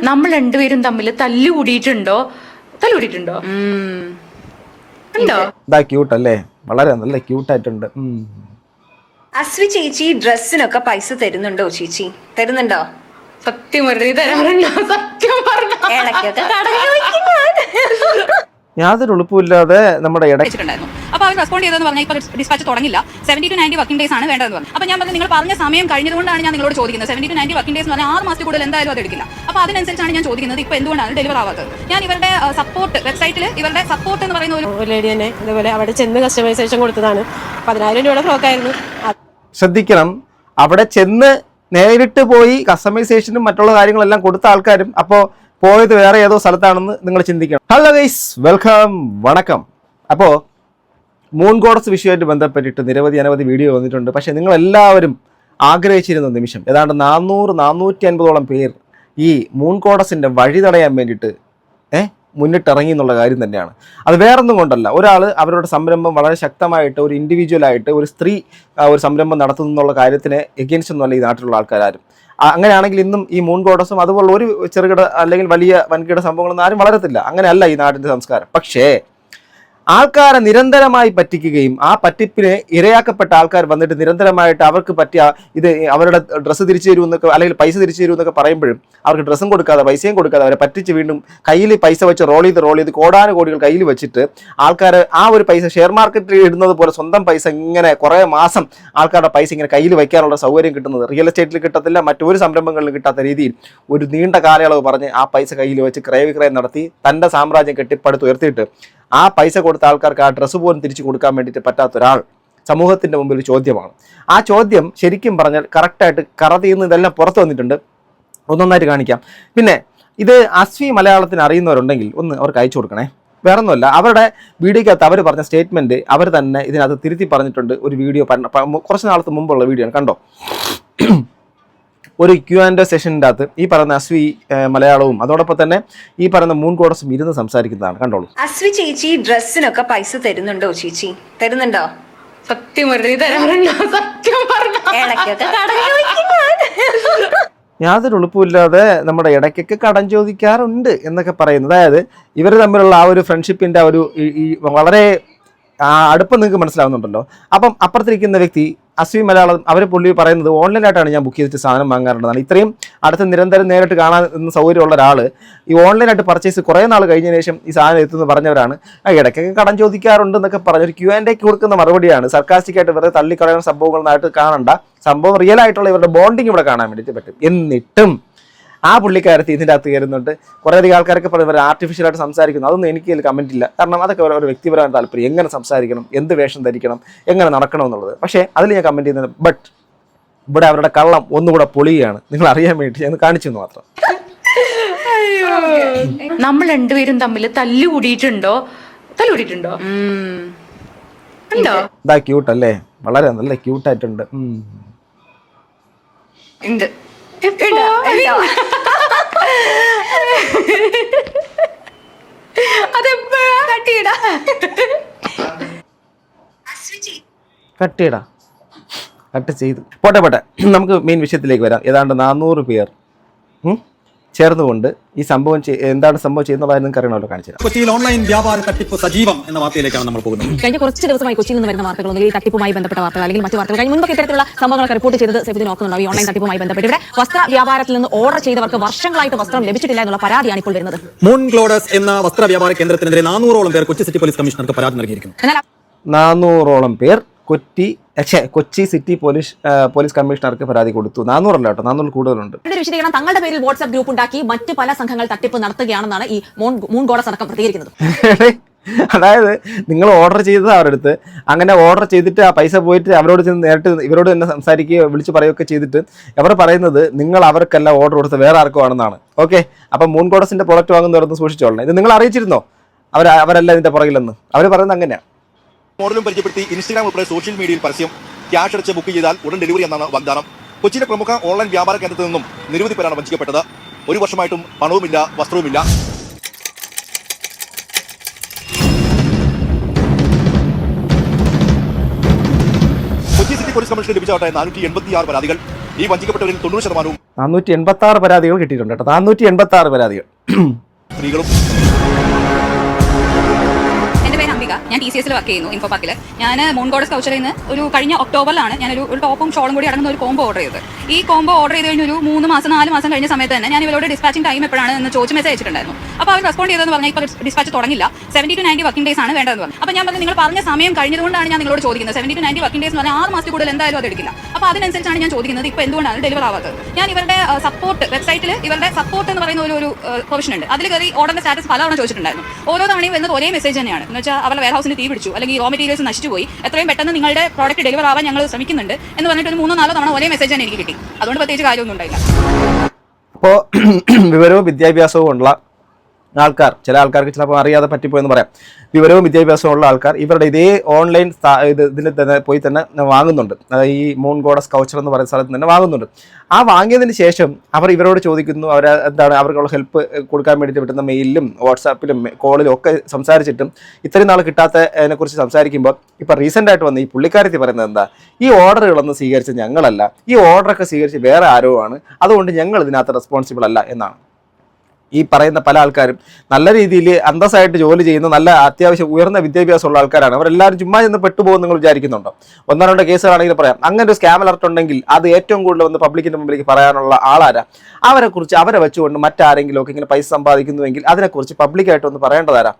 നമ്മൾ രണ്ടുപേരും തമ്മിൽ തല്ലുകൂടിയിട്ടുണ്ടോ? ഇതാ ക്യൂട്ട് അല്ലേ? വളരെ നല്ല ക്യൂട്ടായിട്ടുണ്ട്. അസ്വി ചേച്ചി ഡ്രസ്സിനൊക്കെ പൈസ തരുന്നുണ്ടോ? ചേച്ചി തരുന്നുണ്ടോ? സത്യം തരാറുണ്ടോ? സത്യം യാതൊരു എളുപ്പമില്ലാതെ നമ്മുടെ അപ്പോൾ അവർ റെസ്പോണ്ട് ചെയ്തതെന്ന് പറഞ്ഞാൽ ഇപ്പോൾ ഡിസ്പാച്ച് തുടങ്ങില്ല, 70 to 90 വർക്കിംഗ് ഡേയ്സ് ആണ് വേണ്ടതെന്ന് പറഞ്ഞു. അപ്പോൾ ഞാൻ പറഞ്ഞു നിങ്ങൾ പറഞ്ഞ സമയം കഴിഞ്ഞതുകൊണ്ടാണ് ഞാൻ നിങ്ങളോട് ചോദിക്കുന്നത്. 70 to 90 വർക്കിംഗ് ഡേയ്സ് എന്ന് പറഞ്ഞാൽ 6 മാസത്തിൽ കൂടുതൽ എന്തായാലും അത് എടുക്കില്ല. അപ്പോൾ അതിനനുസരിച്ചാണ് ഞാൻ ചോദിക്കുന്നത് ഇപ്പോൾ എന്തുകൊണ്ടാണ് ഡെലിവർ ആവാത്തത്. ഞാൻ ഇവരുടെ സപ്പോർട്ട് വെബ്സൈറ്റിൽ ഇവരുടെ സപ്പോർട്ട് എന്ന് പറയുന്ന ഒരു ലേഡി തന്നെ ഇതുപോലെ അവിടെ ചെന്ന് കസ്റ്റമൈസേഷൻ കൊടുത്തതാണ്. 10,000 രൂപയുടെ ഫ്രോക്കായിരുന്നു. ശ്രദ്ധിക്കണം, അവിടെ ചെന്ന് നേരിട്ട് പോയി കസ്റ്റമൈസേഷനും മറ്റുള്ള കാര്യങ്ങളെല്ലാം കൊടുത്ത ആൾക്കാരും അപ്പോൾ പോയത് വേറെ ഏതോ സ്ഥലത്താണെന്ന് നിങ്ങൾ ചിന്തിക്കണം. ഹലോ ഗൈസ്, വെൽക്കം, വണക്കം. അപ്പോൾ മൂൺ ഗോഡസ് വിഷയമായിട്ട് ബന്ധപ്പെട്ടിട്ട് അനവധി വീഡിയോ വന്നിട്ടുണ്ട്. പക്ഷേ നിങ്ങളെല്ലാവരും ആഗ്രഹിച്ചിരുന്ന നിമിഷം ഏതാണ്ട് 400-450ഓളം പേർ ഈ മൂൺ ഗോഡസിൻ്റെ വഴി തടയാൻ വേണ്ടിയിട്ട് മുന്നിട്ടിറങ്ങി എന്നുള്ള കാര്യം തന്നെയാണ്. അത് വേറൊന്നും കൊണ്ടല്ല, ഒരാൾ അവരുടെ സംരംഭം വളരെ ശക്തമായിട്ട് ഒരു ഇൻഡിവിജ്വലായിട്ട് ഒരു സ്ത്രീ ഒരു സംരംഭം നടത്തുന്നു എന്നുള്ള കാര്യത്തിന് എഗെയിൻസ്റ്റ് ഒന്നുമല്ല ഈ നാട്ടിലുള്ള ആൾക്കാരും. അങ്ങനെയാണെങ്കിൽ ഇന്നും ഈ മൂൺ ഗോഡസും അതുപോലുള്ള ഒരു ചെറുകിട അല്ലെങ്കിൽ വലിയ വൻകിട സംഭവങ്ങളൊന്നും ആരും വളരത്തില്ല. അങ്ങനെയല്ല ഈ നാടിൻ്റെ സംസ്കാരം. പക്ഷേ ആൾക്കാരെ നിരന്തരമായി പറ്റിക്കുകയും ആ പറ്റിപ്പിന് ഇരയാക്കപ്പെട്ട ആൾക്കാർ വന്നിട്ട് നിരന്തരമായിട്ട് അവർക്ക് പറ്റിയ ഇത് അവരുടെ ഡ്രസ്സ് തിരിച്ചു തരുമെന്നൊക്കെ അല്ലെങ്കിൽ പൈസ തിരിച്ചു തരുമെന്നൊക്കെ പറയുമ്പോഴും അവർക്ക് ഡ്രസ്സും കൊടുക്കാതെ പൈസയും കൊടുക്കാതെ അവരെ പറ്റിച്ച് വീണ്ടും കയ്യിൽ പൈസ വെച്ച് റോൾ ചെയ്ത് കോടാനുകോടികൾ കയ്യിൽ വെച്ചിട്ട് ആൾക്കാർ ആ ഒരു പൈസ ഷെയർ മാർക്കറ്റിൽ ഇടുന്നത് പോലെ സ്വന്തം പൈസ ഇങ്ങനെ കുറേ മാസം ആൾക്കാരുടെ പൈസ ഇങ്ങനെ കയ്യിൽ വയ്ക്കാനുള്ള സൗകര്യം കിട്ടുന്നത് റിയൽ എസ്റ്റേറ്റിൽ കിട്ടത്തില്ല, മറ്റൊരു സംരംഭങ്ങളിലും കിട്ടാത്ത രീതിയിൽ ഒരു നീണ്ട കാലയളവ് പറഞ്ഞ് ആ പൈസ കയ്യിൽ വെച്ച് ക്രയവിക്രയം നടത്തി തൻ്റെ സാമ്രാജ്യം കെട്ടിപ്പടുത്തുയർത്തിയിട്ട് ആ പൈസ കൊടുത്ത ആൾക്കാർക്ക് ആ ഡ്രസ്സ് പോലും തിരിച്ചു കൊടുക്കാൻ വേണ്ടിയിട്ട് പറ്റാത്ത ഒരാൾ സമൂഹത്തിൻ്റെ മുമ്പിൽ ഒരു ചോദ്യമാണ്. ആ ചോദ്യം ശരിക്കും പറഞ്ഞാൽ കറക്റ്റായിട്ട് കറതിന്ന് ഇതെല്ലാം പുറത്തു വന്നിട്ടുണ്ട്. ഒന്നൊന്നായിട്ട് കാണിക്കാം. പിന്നെ ഇത് അസ്വി മലയാളത്തിന് അറിയുന്നവരുണ്ടെങ്കിൽ ഒന്ന് അവർക്ക് അയച്ചു കൊടുക്കണേ. വേറൊന്നുമല്ല, അവരുടെ വീഡിയോക്കകത്ത് അവർ പറഞ്ഞ സ്റ്റേറ്റ്മെൻറ്റ് അവർ തന്നെ ഇതിനകത്ത് തിരുത്തി പറഞ്ഞിട്ടുണ്ട്. ഒരു വീഡിയോ കുറച്ച് നാളത്തെ മുമ്പുള്ള വീഡിയോ ആണ്, കണ്ടോ. ഒരു Q&A സെഷൻ്റെ അകത്ത് ഈ പറയുന്ന അസ്വി മലയാളവും അതോടൊപ്പം തന്നെ ഈ പറയുന്ന മൂൺ ഗോഡസും ഇരുന്ന് സംസാരിക്കുന്നതാണ്, കണ്ടോളൂ. അസ്വി ചേച്ചി ഡ്രസ്സിനൊക്കെ പൈസ തരുന്നുണ്ടോ? ചേച്ചി തരുന്നുണ്ടോ? സത്യം തരാറുണ്ടോ? സത്യം യാതൊരു എളുപ്പമില്ലാതെ നമ്മുടെ ഇടയ്ക്കൊക്കെ കടം ചോദിക്കാറുണ്ട് എന്നൊക്കെ പറയുന്നത്. അതായത് ഇവർ തമ്മിലുള്ള ആ ഒരു ഫ്രണ്ട്ഷിപ്പിൻ്റെ ഒരു വളരെ അടുപ്പം നിങ്ങൾക്ക് മനസ്സിലാവുന്നുണ്ടല്ലോ. അപ്പം അപ്പുറത്തിരിക്കുന്ന വ്യക്തി അസ്വി മലയാളം അവർ പുള്ളി പറയുന്നത് ഓൺലൈനായിട്ടാണ് ഞാൻ ബുക്ക് ചെയ്തിട്ട് സാധനം വാങ്ങാറുള്ളതാണ്. ഇത്രയും അടുത്ത് നിരന്തരം നേരിട്ട് കാണാൻ സൗകര്യമുള്ള ഒരാൾ ഈ ഓൺലൈനായിട്ട് പർച്ചേസ് കുറേ നാൾ കഴിഞ്ഞതിന് ശേഷം ഈ സാധനം എത്തുമെന്ന് പറഞ്ഞവരാണ്. ഇടയ്ക്കൊക്കെ കടം ചോദിക്കാറുണ്ട് എന്നൊക്കെ പറഞ്ഞൊരു Q&A കൊടുക്കുന്ന മറുപടിയാണ്. സർക്കാസ്റ്റിക്കായിട്ട് വെറുതെ തള്ളിക്കളയുന്ന സംഭവങ്ങളായിട്ട് കാണണ്ട. സംഭവം റിയൽ ആയിട്ടുള്ള ഇവരുടെ ബോണ്ടിങ് ഇവിടെ കാണാൻ വേണ്ടിയിട്ട് പറ്റും. എന്നിട്ടും ആ പുള്ളിക്കാരത്ത് ഇതിൻ്റെ അകത്ത് കയറുന്നുണ്ട്. കുറേയധികം ആൾക്കാരൊക്കെ പറയുന്നത് ആർട്ടിഫിഷ്യലായിട്ട് സംസാരിക്കുന്നു. അതൊന്നും എനിക്ക് അതിൽ കമൻറ്റ് ഇല്ല. കാരണം അതൊക്കെ ഒരു വ്യക്തിപരമായ താല്പര്യം, എങ്ങനെ സംസാരിക്കണം, എന്ത് വേഷം ധരിക്കണം, എങ്ങനെ നടക്കണം എന്നുള്ളത്. പക്ഷേ അതിൽ ഞാൻ കമൻറ്റ് ചെയ്യുന്നത് ബട്ട് ഇവിടെ അവരുടെ കള്ളം ഒന്നുകൂടെ പൊളിയാണ്. നിങ്ങൾ അറിയാൻ വേണ്ടി ഞാൻ കാണിച്ചു എന്ന് മാത്രം. നമ്മൾ രണ്ടുപേരും തമ്മിൽ തല്ലുകൂടിയിട്ടുണ്ടോ? ഇതാ ക്യൂട്ട് അല്ലേ? വളരെ നല്ല ക്യൂട്ടായിട്ടുണ്ട്. കട്ട് ചെയ്തു പോട്ടെ. നമുക്ക് മെയിൻ വിഷയത്തിലേക്ക് വരാം. ഏതാണ്ട് 400 പേർ ചേർന്നുകൊണ്ട് ഈ സംഭവം എന്താണ് സംഭവം ചെയ്യുന്നതായി നിങ്ങൾക്ക് അറിയണമല്ലോ. കാണിച്ചു കൊച്ചിയിൽ ഓൺലൈൻ വ്യാപാര തട്ടിപ്പ് സജീവം എന്ന വാർത്തയിലേക്കാണ് നമ്മൾ പോകുന്നത്. കഴിഞ്ഞ കുറച്ച് ദിവസമായി കൊച്ചിയിൽ നിന്ന് വരുന്ന വാർത്തകൾ ഈ തട്ടിപ്പുമായി ബന്ധപ്പെട്ട വാർത്തകൾ അല്ലെങ്കിൽ മറ്റു വാർത്തകൾ കഴിഞ്ഞ മുൻപ് ഇത്തരത്തിലുള്ള സംഭവങ്ങളൊക്കെ റിപ്പോർട്ട് ചെയ്തത് സേവതി നോക്കുന്നുണ്ടോ? ഈ ഓൺലൈൻ തട്ടിപ്പുമായി ബന്ധപ്പെട്ട് ഇവിടെ വസ്ത്ര വ്യാപാരത്തിൽ നിന്ന് ഓർഡർ ചെയ്തവർക്ക് വർഷങ്ങളായിട്ട് വസ്ത്രം ലഭിച്ചിട്ടില്ല എന്നുള്ള പരാതിയാണ് ഇപ്പോൾ വരുന്നത്. മൂൺ ഗോഡസ് എന്ന വസ്ത്ര വ്യാപാര കേന്ദ്രത്തിനെതിരെ 400ഓളം പേർ കൊച്ചി സിറ്റി പോലീസ് കമ്മീഷണർക്ക് പരാതി നൽകിയിരിക്കുന്നു. 400ഓളം പേർ കൊച്ചി സിറ്റി പോലീസ് കമ്മീഷണർക്ക് പരാതി കൊടുത്തു. 400 അല്ല കേട്ടോ, 400 കൂടുതലുണ്ട്. വിശദീകരണം തങ്ങളുടെ പേരിൽ വാട്സ്ആപ്പ് ഗ്രൂപ്പ് ഉണ്ടാക്കി മറ്റു പല സംഘങ്ങൾ തട്ടിപ്പ് നടത്തുകയാണെന്നാണ് ഈ മൂൺ ഗോഡസ് അടക്കം പ്രതികരിക്കുന്നത്. അതായത് നിങ്ങൾ ഓർഡർ ചെയ്തത് അവരുടെ അടുത്ത്, അങ്ങനെ ഓർഡർ ചെയ്തിട്ട് ആ പൈസ പോയിട്ട് അവരോട് ചെന്ന് നേരിട്ട് ഇവരോട് തന്നെ സംസാരിക്കുകയോ വിളിച്ച് പറയുകയൊക്കെ ചെയ്തിട്ട് അവർ പറയുന്നത് നിങ്ങൾ അവർക്കല്ല ഓർഡർ കൊടുത്ത് വേറെ ആർക്കും ആണെന്നാണ്. ഓക്കെ, അപ്പം മൂൺ ഗോഡസിന്റെ പ്രൊഡക്റ്റ് വാങ്ങുന്നവരൊന്ന് സൂക്ഷിച്ചോളണം. ഇത് നിങ്ങൾ അറിയിച്ചിരുന്നോ അവരല്ല ഇതിന്റെ പുറകിലെന്ന്? അവർ പറയുന്നത് അങ്ങനെയാണ്. മോഡലും പരിചയപ്പെടുത്തി ഇൻസ്റ്റാഗ്രാം ഉൾപ്പെടെ സോഷ്യൽ മീഡിയയിൽ പരസ്യം, ക്യാഷ് അടച്ച് ബുക്ക് ചെയ്താൽ ഉടൻ ഡെലിവറി എന്നാണ് വാഗ്ദാനം. കൊച്ചിയിലെ പ്രമുഖ ഓൺലൈൻ വ്യാപാര കേന്ദ്രത്തിൽ നിന്നും നിരവധി പേരാണ് വഞ്ചിക്കപ്പെട്ടത്. ഒരു വർഷമായിട്ടും പണവുമില്ല, വസ്ത്രവുമില്ല. കൊച്ചി സിറ്റി പോലീസ് കമ്മീഷന് ലഭിച്ച 486 പരാതികൾ. ഈ വഞ്ചിക്കപ്പെട്ടവരിൽ 90% 486 പരാതികൾ കിട്ടിയിട്ടുണ്ട് കേട്ടോ. 486 പരാതികൾ. സ്ത്രീകളും എന്റെ പേര് അംബിക. ഞാൻ TCS വർക്ക് ചെയ്യുന്നു, ഇൻഫോ പാർക്കിൽ. ഞാൻ മൂൺ ഗോഡസ് കൗച്ചറിൽ നിന്ന് ഒരു കഴിഞ്ഞ ഒക്ടോബറിലാണ് ഞാനൊരു ടോപ്പും ഷോളും കൂടി അടങ്ങുന്ന ഒരു കോംബോ ഓർഡർ ചെയ്തത്. ഈ കോംബോ ഓർഡർ ചെയ്ത് കഴിഞ്ഞ ഒരു 3 മാസം 4 മാസം കഴിഞ്ഞ സമയത്ത് തന്നെ ഞാൻ ഇവരോട് ഡിസ്പാച്ചിങ് ടൈം എപ്പോഴാണ് എന്ന് ചോദിച്ച് മെസ്സേജ് അയച്ചിട്ടുണ്ടായിരുന്നു. അപ്പോൾ അവർ റെസ്പോണ്ട് ചെയ്തതെന്ന് പറഞ്ഞാൽ ഇപ്പോൾ ഡിസ്പാച്ച് തുടങ്ങില്ല, 70 to 90 വർക്കിംഗ് ഡേയ്സ് ആണ് വേണ്ടതെന്ന് പറഞ്ഞു. അപ്പോൾ ഞാൻ പറഞ്ഞു നിങ്ങൾ പറഞ്ഞ സമയം കഴിഞ്ഞതുകൊണ്ടാണ് ഞാൻ നിങ്ങളോട് ചോദിക്കുന്നത്. 70 to 90 വർക്കിംഗ് ഡേയ്സ് എന്ന് പറഞ്ഞാൽ 6 മാസത്തിൽ കൂടുതൽ എന്തായാലും അത് എടുക്കില്ല. അപ്പോൾ അതിനനുസരിച്ചാണ് ഞാൻ ചോദിക്കുന്നത് ഇപ്പോൾ എന്തുകൊണ്ടാണ് ഡെലിവർ ആവാത്തത്. ഞാൻ ഇവരുടെ സപ്പോർട്ട് വെബ്സൈറ്റിൽ ഇവരുടെ സപ്പോർട്ട് എന്ന് പറയുന്ന ഒരു പ്രൊവിഷൻ ഉണ്ട്. അതിൽ കയറി ഓർഡറിന്റെ സ്റ്റാറ്റസ് പലവണ ചോദിച്ചിട്ടുണ്ടായിരുന്നു. ഓരോ തവണയും വരുന്നത് ഒരേ മെസ്സേജ് തന്നെയാണ്. എന്ന് വെച്ചാൽ അവരുടെ വെയർ ഹൗസിന് തീ പിടിച്ചു, അല്ലെങ്കിൽ റോ മെറ്റീരിയൽസ് നശിച്ചുപോയി, എത്രയും പെട്ടെന്ന് നിങ്ങളുടെ പ്രോഡക്റ്റ് ഡെലിവർ ആവാൻ ഞങ്ങൾ ശ്രമിക്കുന്നുണ്ട് എന്ന് പറഞ്ഞിട്ട് ഒരു 3-4 തവണ ഒരേ മെസ്സേജ് തന്നെ എനിക്ക് കിട്ടി. അതുകൊണ്ട് പ്രത്യേകിച്ച് കാര്യമൊന്നും ഉണ്ടായില്ല. അപ്പോൾ വിവരവും വിദ്യാഭ്യാസവും ഉള്ള ആൾക്കാർ, ചില ആൾക്കാർക്ക് ചിലപ്പോൾ അറിയാതെ പറ്റിപ്പോയെന്ന് പറയാം, വിവരവും വിദ്യാഭ്യാസവും ഉള്ള ആൾക്കാർ ഇവരുടെ ഇതേ ഓൺലൈൻ ഇതിൽ തന്നെ പോയി തന്നെ വാങ്ങുന്നുണ്ട്. അതായത് ഈ മൂൺ ഗോഡസ് കൗച്ചർ എന്ന് പറയുന്ന സ്ഥലത്ത് തന്നെ വാങ്ങുന്നുണ്ട്. ആ വാങ്ങിയതിന് ശേഷം അവർ ഇവരോട് ചോദിക്കുന്നു, അവർ എന്താണ് അവർക്കുള്ള ഹെൽപ്പ് കൊടുക്കാൻ വേണ്ടിയിട്ട് വിട്ടുന്ന മെയിലിലും വാട്സാപ്പിലും കോളിലും ഒക്കെ സംസാരിച്ചിട്ടും ഇത്രയും നാൾ കിട്ടാത്തതിനെ കുറിച്ച് സംസാരിക്കുമ്പോൾ ഇപ്പോൾ റീസെൻ്റ് ആയിട്ട് വന്ന് ഈ പുള്ളിക്കാരത്തി പറയുന്നത് എന്താ, ഈ ഓർഡറുകളൊന്നും സ്വീകരിച്ച ഞങ്ങളല്ല, ഈ ഓർഡറൊക്കെ സ്വീകരിച്ച് വേറെ ആരോ ആണ്, അതുകൊണ്ട് ഞങ്ങൾ ഇതിനകത്ത് റെസ്പോൺസിബിൾ അല്ല എന്നാണ്. ഈ പറയുന്ന പല ആൾക്കാരും നല്ല രീതിയിൽ അന്തസ്സായിട്ട് ജോലി ചെയ്യുന്ന നല്ല അത്യാവശ്യം ഉയർന്ന വിദ്യാഭ്യാസമുള്ള ആൾക്കാരാണ്. അവരെല്ലാവരും ചുമ്മാ ചെന്ന് പെട്ടുപോകും നിങ്ങൾ വിചാരിക്കുന്നുണ്ടോ? 1-2 കേസുകളാണെങ്കിൽ പറയാം. അങ്ങനെ ഒരു സ്കാം അലർട്ട് ഉണ്ടെങ്കിൽ അത് ഏറ്റവും കൂടുതൽ വന്ന് പബ്ലിക്കിന്റെ മുമ്പിലേക്ക് പറയാനുള്ള ആളാരാ? അവരെക്കുറിച്ച് അവരെ വെച്ചുകൊണ്ട് മറ്റാരെങ്കിലും ഒക്കെ ഇങ്ങനെ പൈസ സമ്പാദിക്കുന്നുവെങ്കിൽ അതിനെക്കുറിച്ച് പബ്ലിക്കായിട്ട് ഒന്ന് പറയേണ്ടതാരാ?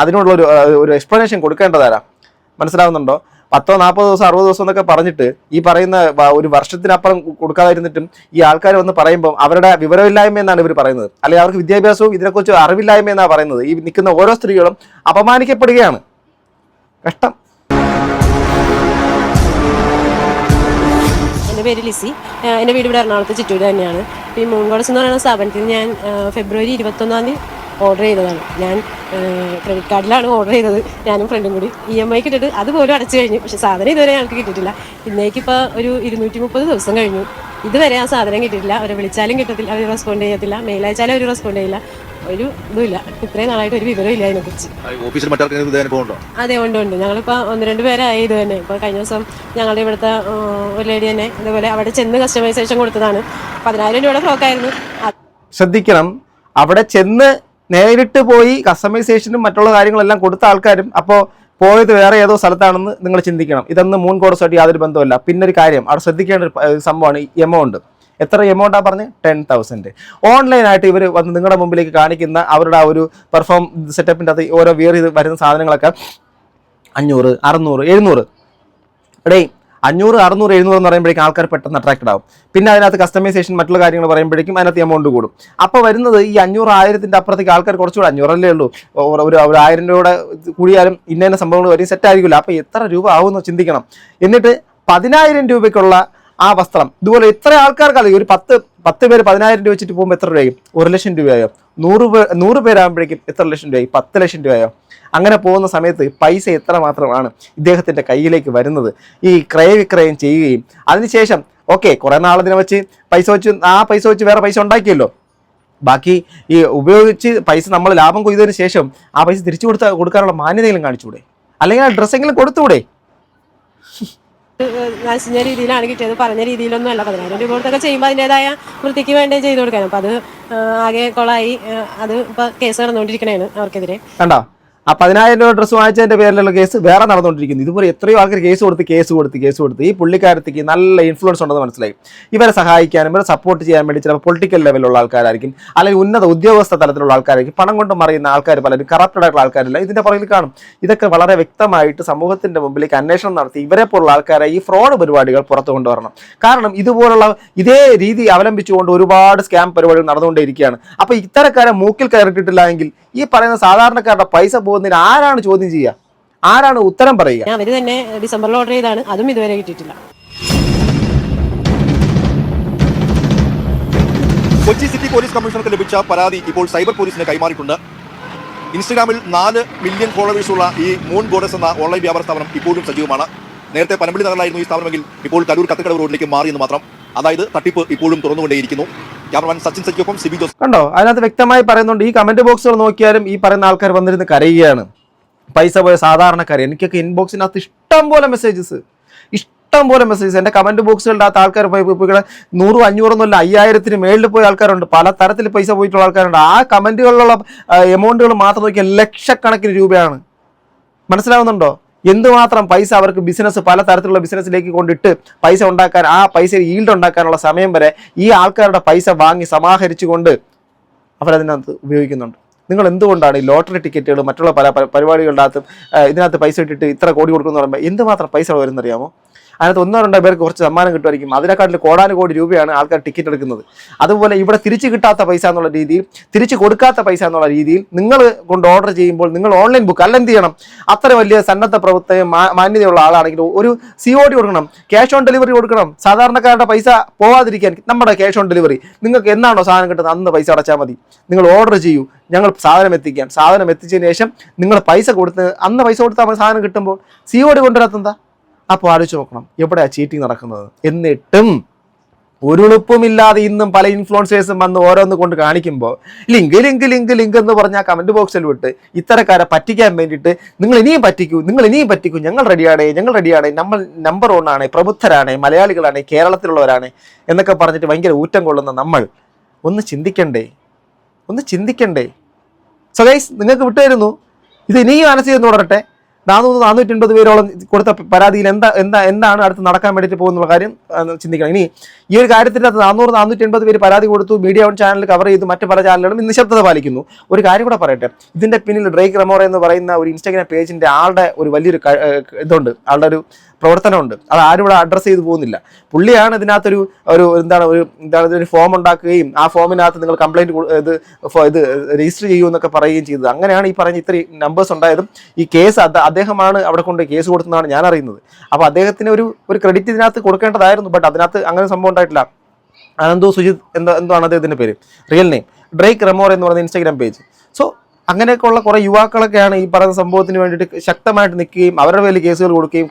അതിനുള്ള ഒരു എക്സ്പ്ലനേഷൻ കൊടുക്കേണ്ടതാരാ? മനസ്സിലാവുന്നുണ്ടോ? 10-40 ദിവസം 60 ദിവസം എന്നൊക്കെ പറഞ്ഞിട്ട് ഈ പറയുന്ന ഒരു വർഷത്തിനപ്പുറം കൊടുക്കാതിരുന്നിട്ടും ഈ ആൾക്കാർ വന്ന് പറയുമ്പോൾ അവരുടെ വിവരമില്ലായ്മ എന്നാണ് ഇവർ പറയുന്നത്, അല്ലെങ്കിൽ അവർക്ക് വിദ്യാഭ്യാസവും ഇതിനെക്കുറിച്ച് അറിവില്ലായ്മ എന്നാണ് പറയുന്നത്. ഈ നിൽക്കുന്ന ഓരോ സ്ത്രീകളും അപമാനിക്കപ്പെടുകയാണ്. കഷ്ടം. എൻ്റെ പേര് ലിസി. എൻ്റെ വീട് ഇവിടെ എറണാകുളത്ത് ചിറ്റൂര് തന്നെയാണ്. ഈ മൂൺ ഗോഡസ് എന്ന് പറയുന്ന സ്ഥാപനത്തിൽ ഞാൻ ഫെബ്രുവരി 21 ഓർഡർ ചെയ്തതാണ്. ഞാൻ ക്രെഡിറ്റ് കാർഡിലാണ് ഓർഡർ ചെയ്തത്, ഞാനും ഫ്രണ്ടും കൂടി. EMI ഇട്ടിട്ട് അതുപോലും അടച്ചു കഴിഞ്ഞു. പക്ഷേ സാധനം ഇതുവരെ ഞങ്ങൾക്ക് കിട്ടിയിട്ടില്ല. ഇന്നേക്കിപ്പോൾ ഒരു 230 ദിവസം കഴിഞ്ഞു, ഇതുവരെ ആ സാധനം കിട്ടിയിട്ടില്ല. അവരെ വിളിച്ചാലും കിട്ടത്തില്ല, അവർ റെസ്പോണ്ട് ചെയ്യത്തില്ല. മെയിൽ അയച്ചാലും അവർ റെസ്പോണ്ട് ചെയ്യില്ല. ഒരു ഇതുമില്ല. ഇത്രയും നാളായിട്ട് ഒരു വിവരമില്ല അതിനെക്കുറിച്ച്. ഓഫീസിൽ മറ്റാർക്കും അനുഭവം ഉണ്ടോ? അതെ, ഉണ്ട്. ഞങ്ങളിപ്പോൾ 1-2 പേരായി ഇത് തന്നെ. ഇപ്പോൾ കഴിഞ്ഞ ദിവസം ഞങ്ങളുടെ ഇവിടുത്തെ ഒരു ലേഡി തന്നെ ഇതുപോലെ അവിടെ ചെന്ന് കസ്റ്റമൈസേഷൻ കൊടുത്തതാണ്. 10,000 രൂപയുടെ ഫ്രോക്കായിരുന്നു. ശ്രദ്ധിക്കണം, അവിടെ ചെന്ന് നേരിട്ട് പോയി കസ്റ്റമൈസേഷനും മറ്റുള്ള കാര്യങ്ങളെല്ലാം കൊടുത്ത ആൾക്കാരും അപ്പോൾ പോയത് വേറെ ഏതോ സ്ഥലത്താണെന്ന് നിങ്ങൾ ചിന്തിക്കണം. ഇതൊന്നും മൂൺ ഗോഡസുമായിട്ട് യാതൊരു ബന്ധമില്ല. പിന്നെ ഒരു കാര്യം അവിടെ ശ്രദ്ധിക്കേണ്ട ഒരു സംഭവമാണ് ഈ എമൗണ്ട്. എത്ര എമൗണ്ടാണ് പറഞ്ഞ്? 10,000. ഓൺലൈനായിട്ട് ഇവർ വന്ന് നിങ്ങളുടെ മുമ്പിലേക്ക് കാണിക്കുന്ന അവരുടെ ആ ഒരു പെർഫോം സെറ്റപ്പിൻ്റെ അത് ഓരോ വിയർ ചെയ്ത് വരുന്ന സാധനങ്ങളൊക്കെ 500, 600, 700. എടേ 500, 600, 700 എന്ന് പറയുമ്പോഴേക്കും ആൾക്കാർ പെട്ടെന്ന് അട്രാക്റ്റഡ് ആവും. പിന്നെ അതിനകത്ത് കസ്റ്റമൈസേഷൻ മറ്റുള്ള കാര്യങ്ങൾ പറയുമ്പോഴേക്കും അതിനകത്ത് എമൗണ്ട് കൂടും. അപ്പോൾ വരുന്നത് ഈ 500, 1000ൻ്റെ അപ്പുറത്തേക്ക് ആൾക്കാർ കുറച്ചുകൂടെ 500 അല്ലേ ഉള്ളൂ, ഒരു 1000 രൂപയുടെ കൂടിയാലും ഇന്ന സംഭവങ്ങൾ വരും സെറ്റ് ആയിരിക്കില്ല. അപ്പോൾ എത്ര രൂപ ആവുമെന്ന് ചിന്തിക്കണം. എന്നിട്ട് 10,000 രൂപയ്ക്കുള്ള ആ വസ്ത്രം ഇതുപോലെ എത്ര ആൾക്കാർക്കറിയാം? ഒരു 10 പേര് 10,000 രൂപ വെച്ചിട്ട് പോകുമ്പോൾ എത്ര രൂപയായും? 1,00,000 രൂപയായോ? 100 പേരാകുമ്പോഴേക്കും എത്ര ലക്ഷം രൂപയായി? 10 ലക്ഷം രൂപയായോ? അങ്ങനെ പോകുന്ന സമയത്ത് പൈസ എത്ര മാത്രമാണ് ഇദ്ദേഹത്തിൻ്റെ കയ്യിലേക്ക് വരുന്നത്? ഈ ക്രയവിക്രയം ചെയ്യുകയും അതിനുശേഷം ഓക്കെ കുറേ നാളതിനെ വെച്ച് ആ പൈസ വെച്ച് വേറെ പൈസ ഉണ്ടാക്കിയല്ലോ, ബാക്കി ഈ ഉപയോഗിച്ച് പൈസ നമ്മൾ ലാഭം കൊയ്തതിന് ശേഷം ആ പൈസ തിരിച്ചു കൊടുക്കാനുള്ള മാന്യതയെങ്കിലും കാണിച്ചുകൂടെ? അല്ലെങ്കിൽ ആ ഡ്രസ്സെങ്കിലും കൊടുത്തുകൂടെ? നശിച്ച രീതിയിലാണ് കിട്ടിയത്, പറഞ്ഞ രീതിയിലൊന്നും അല്ല. 10,000 രൂപ കൊടുത്തൊക്കെ ചെയ്യുമ്പോൾ അതിൻ്റെതായ വൃത്തിക്ക് വേണ്ടേ ചെയ്ത് കൊടുക്കാനും. അപ്പം അത് ആകെ കൊളായി. അത് ഇപ്പോൾ കേസ് നടന്നുകൊണ്ടിരിക്കണേണ് അവർക്കെതിരെ. കണ്ടോ? ആ 10,000 രൂപ ഡ്രസ്സ് വാങ്ങിച്ചതിൻ്റെ പേരിലുള്ള കേസ് വേറെ നടന്നുകൊണ്ടിരിക്കുന്നു. ഇതുപോലെ എത്രയോ ആൾക്കാർ കേസ് കൊടുത്ത് ഈ പുള്ളിക്കാരത്തേക്ക് നല്ല ഇൻഫ്ലുവൻസ് ഉണ്ടെന്ന് മനസ്സിലായി. ഇവരെ സഹായിക്കാനും ഇവരെ സപ്പോർട്ട് ചെയ്യാൻ വേണ്ടി ചിലപ്പോൾ പൊളിറ്റിക്കൽ ലെവലുള്ള ആൾക്കാരായിരിക്കും, അല്ലെങ്കിൽ ഉന്നത ഉദ്യോഗസ്ഥ തലത്തിലുള്ള ആൾക്കാരായിരിക്കും, പണം കൊണ്ട് മറിയുന്ന ആൾക്കാർ പലരും കറപ്റ്റഡ് ആയിട്ടുള്ള ആൾക്കാരില്ല ഇതിൻ്റെ പുറകിൽ കാണും. ഇതൊക്കെ വളരെ വ്യക്തമായിട്ട് സമൂഹത്തിൻ്റെ മുമ്പിലേക്ക് അന്വേഷണം നടത്തി ഇവരെ പോലുള്ള ആൾക്കാരെ ഈ ഫ്രോഡ് പരിപാടികൾ പുറത്തു കൊണ്ടുവരണം. കാരണം ഇതുപോലുള്ള ഇതേ രീതി അവലംബിച്ചുകൊണ്ട് ഒരുപാട് സ്കാം പരിപാടികൾ നടന്നുകൊണ്ടേയിരിക്കുകയാണ്. അപ്പോൾ ഇത്തരക്കാരെ മൂക്കിൽ കയറിയിട്ടില്ല എങ്കിൽ ഈ പറയുന്ന സാധാരണക്കാരുടെ പൈസ പോകുന്നതിന് ആരാണ് ചോദ്യം ചെയ്യുക? ആരാണ് ഉത്തരം പറയുക? അവർ തന്നെ ഡിസംബറിൽ ഓർഡർ ചെയ്താണ്, അതും ഇതുവരെ കിട്ടിയിട്ടില്ല. കൊച്ചി സിറ്റി പോലീസ് കമ്മീഷണർക്ക് ലഭിച്ച പരാതി ഇപ്പോൾ സൈബർ പോലീസിന് കൈമാറിയിട്ടുണ്ട്. ഇൻസ്റ്റഗ്രാമിൽ 4 മില്യൺ ഫോളോവേഴ്സുള്ള ഈ മൂൺ ഗോഡസ് എന്ന ഓൺലൈൻ വ്യാപാര സ്ഥാപനം ഇപ്പോഴും സജീവമാണ്. നേരത്തെ പനമ്പള്ളി നഗറിലായിരുന്നു ഈ സ്ഥാപനമെങ്കിൽ ഇപ്പോൾ കരൂർ കത്തക്കടവ് റോഡിലേക്ക് മാറിയെന്ന് മാത്രം. അതായത് തട്ടിപ്പ് ഇപ്പോഴും തുറന്നുകൊണ്ടേയിരിക്കുന്നു. ക്യാമറമാൻ സച്ചിൻ സജിയൊപ്പം സിബി ജോസ്. കണ്ടോ? അതിനകത്ത് വ്യക്തമായി പറയുന്നുണ്ട്. ഈ കമന്റ് ബോക്സുകൾ നോക്കിയാലും ഈ പറയുന്ന ആൾക്കാർ വന്നിരുന്ന് കരയുകയാണ്. പൈസ പോയ സാധാരണക്കാർ. എനിക്കൊക്കെ ഇൻബോക്സിനകത്ത് ഇഷ്ടം പോലെ മെസ്സേജസ്, ഇഷ്ടം പോലെ മെസ്സേജസ് എൻ്റെ കമന്റ് ബോക്സുകളുടെ അകത്ത് ആൾക്കാർ പോയി 100, 500 എന്നല്ല 5000-ന് മേളിൽ പോയ ആൾക്കാരുണ്ട്. പല തരത്തിൽ പൈസ പോയിട്ടുള്ള ആൾക്കാരുണ്ട്. ആ കമന്റുകളിലുള്ള എമൗണ്ടുകൾ മാത്രം നോക്കിയാൽ ലക്ഷക്കണക്കിന് രൂപയാണ്. മനസ്സിലാവുന്നുണ്ടോ? എന്തുമാത്രം പൈസ അവർക്ക് ബിസിനസ്, പല തരത്തിലുള്ള ബിസിനസ്സിലേക്ക് കൊണ്ടിട്ട് പൈസ ഉണ്ടാക്കാൻ, ആ പൈസ ഈൽഡ് ഉണ്ടാക്കാനുള്ള സമയം വരെ ഈ ആൾക്കാരുടെ പൈസ വാങ്ങി സമാഹരിച്ചുകൊണ്ട് അവരതിനകത്ത് ഉപയോഗിക്കുന്നുണ്ട്. നിങ്ങൾ എന്തുകൊണ്ടാണ് ഈ ലോട്ടറി ടിക്കറ്റുകൾ മറ്റുള്ള പല പരിപാടികളുടെ അകത്തും ഇതിനകത്ത് പൈസ ഇട്ടിട്ട് ഇത്ര കോടി കൊടുക്കുന്നു പറയുമ്പോൾ എന്തുമാത്രം പൈസ വരുന്നറിയാമോ? അതിനകത്ത് 1-2 പേർക്ക് കുറച്ച് സമ്മാനം കിട്ടുമായിരിക്കും. അതിനെക്കാട്ടിൽ കോടാനുകോടി രൂപയാണ് ആൾക്കാർ ടിക്കറ്റ് എടുക്കുന്നത്. അതുപോലെ ഇവിടെ തിരിച്ചു കിട്ടാത്ത പൈസ എന്നുള്ള രീതിയിൽ, തിരിച്ചു കൊടുക്കാത്ത പൈസ എന്നുള്ള രീതിയിൽ നിങ്ങൾ കൊണ്ട് ഓർഡർ ചെയ്യുമ്പോൾ നിങ്ങൾ ഓൺലൈൻ ബുക്ക് അല്ല എന്ത് ചെയ്യണം? അത്ര വലിയ സന്നദ്ധ പ്രവർത്തനം മാന്യതയുള്ള ആളാണെങ്കിൽ ഒരു COD കൊടുക്കണം, ക്യാഷ് ഓൺ ഡെലിവറി കൊടുക്കണം. സാധാരണക്കാരുടെ പൈസ പോവാതിരിക്കാൻ നമ്മുടെ ക്യാഷ് ഓൺ ഡെലിവറി, നിങ്ങൾക്ക് എന്നാണോ സാധനം കിട്ടുന്നത് അന്ന് പൈസ അടച്ചാൽ മതി. നിങ്ങൾ ഓർഡർ ചെയ്യൂ, ഞങ്ങൾ സാധനം എത്തിക്കാം. സാധനം എത്തിച്ചതിന് ശേഷം നിങ്ങൾ പൈസ കൊടുത്ത് അന്ന് പൈസ കൊടുത്താൽ മതി. സാധനം കിട്ടുമ്പോൾ COD കൊണ്ടുവരാത്തെന്താ? അപ്പോൾ ആലോചിച്ച് നോക്കണം എവിടെയാണ് ചീറ്റിംഗ് നടക്കുന്നത്. എന്നിട്ടും ഒരുളുപ്പുമില്ലാതെ ഇന്നും പല ഇൻഫ്ലുവൻസേഴ്സും വന്ന് ഓരോന്ന് കൊണ്ട് കാണിക്കുമ്പോൾ ലിങ്ക് ലിങ്ക് ലിങ്ക് ലിങ്ക് എന്ന് പറഞ്ഞ ആ കമന്റ് ബോക്സിൽ വിട്ട് ഇത്തരക്കാരെ പറ്റിക്കാൻ വേണ്ടിയിട്ട് നിങ്ങൾ ഇനിയും പറ്റിക്കൂ, ഞങ്ങൾ റെഡിയാണ്, നമ്മൾ നമ്പർ 1 ആണ്, പ്രബുദ്ധരാണ്, മലയാളികളാണ്, കേരളത്തിലുള്ളവരാണ് എന്നൊക്കെ പറഞ്ഞിട്ട് ഭയങ്കര ഊറ്റം കൊള്ളുന്ന നമ്മൾ ഒന്ന് ചിന്തിക്കണ്ടേ? സോ ഗൈസ്, നിങ്ങൾക്ക് വിട്ടുതരുന്നു. ഇത് ഇനിയും മനസ്സിൽ തുടരട്ടെ. 400-480 പേരോളം കൊടുത്ത പരാതിയിൽ എന്താണ് അടുത്ത് നടക്കാൻ വേണ്ടിയിട്ട് പോകുന്നുള്ള കാര്യം ചിന്തിക്കണം. ഇനി ഈ ഒരു കാര്യത്തിൻ്റെ അകത്ത് 400-480 പേര് പരാതി കൊടുത്തു, മീഡിയ ഓൺ ചാനൽ കവർ ചെയ്തു, മറ്റു പല ചാനലുകളും നിശബ്ദത പാലിക്കുന്നു. ഒരു കാര്യം കൂടെ പറയട്ടെ, ഇതിന്റെ പിന്നിൽ ഡ്രേക്ക് റെമോറ എന്ന് പറയുന്ന ഒരു ഇൻസ്റ്റാഗ്രാം പേജിന്റെ ആളുടെ ഒരു വലിയൊരു ഇതുണ്ട്, ആളുടെ ഒരു പ്രവർത്തനമുണ്ട്. അത് ആരും ഇവിടെ അഡ്രസ്സ് ചെയ്ത് പോകുന്നില്ല. പുള്ളിയാണ് ഇതിനകത്തൊരു ഒരു ഫോം ഉണ്ടാക്കുകയും ആ ഫോമിനകത്ത് നിങ്ങൾ കംപ്ലൈന്റ് ഇത് രജിസ്റ്റർ ചെയ്യൂ എന്നൊക്കെ പറയുകയും ചെയ്തത്. അങ്ങനെയാണ് ഈ പറഞ്ഞ ഇത്രയും നമ്പേഴ്സ് ഉണ്ടായതും. ഈ കേസ് അദ്ദേഹമാണ് അവിടെ കൊണ്ട് കേസ് കൊടുത്തതാണ് ഞാൻ അറിയുന്നത്. അപ്പോൾ അദ്ദേഹത്തിന് ഒരു ക്രെഡിറ്റ് ഇതിനകത്ത് കൊടുക്കേണ്ടതായിരുന്നു. ബട്ട് അതിനകത്ത് അങ്ങനെ സംഭവം ഉണ്ടായിട്ടില്ല. അനന്തു സുജിത് എന്താണ് അദ്ദേഹത്തിന്റെ പേര്, റിയൽ നെയിം ഡ്രേക്ക് റെമോർ എന്ന് പറയുന്ന ഇൻസ്റ്റാഗ്രാം പേജ്. സോ അങ്ങനെയൊക്കെയുള്ള കുറേ യുവാക്കളൊക്കെയാണ് ഈ പറയുന്ന സംഭവത്തിന് വേണ്ടിയിട്ട് ശക്തമായിട്ട് നിൽക്കുകയും അവരുടെ പേരിൽ കേസുകൾ കൊടുക്കുകയും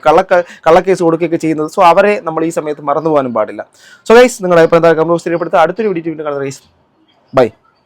കള്ളക്കേസ് കൊടുക്കുകയൊക്കെ ചെയ്യുന്നത്. സോ അവരെ നമ്മൾ ഈ സമയത്ത് മറന്നു പോകാനും പാടില്ല. സോ ഗൈസ്, നിങ്ങളുടെ അഭിപ്രായം കമന്റ് ബോക്സിൽ രേഖപ്പെടുത്തുക. അടുത്തൊരു വീഡിയോ കാണുന്ന ഗൈസ്, ബൈ.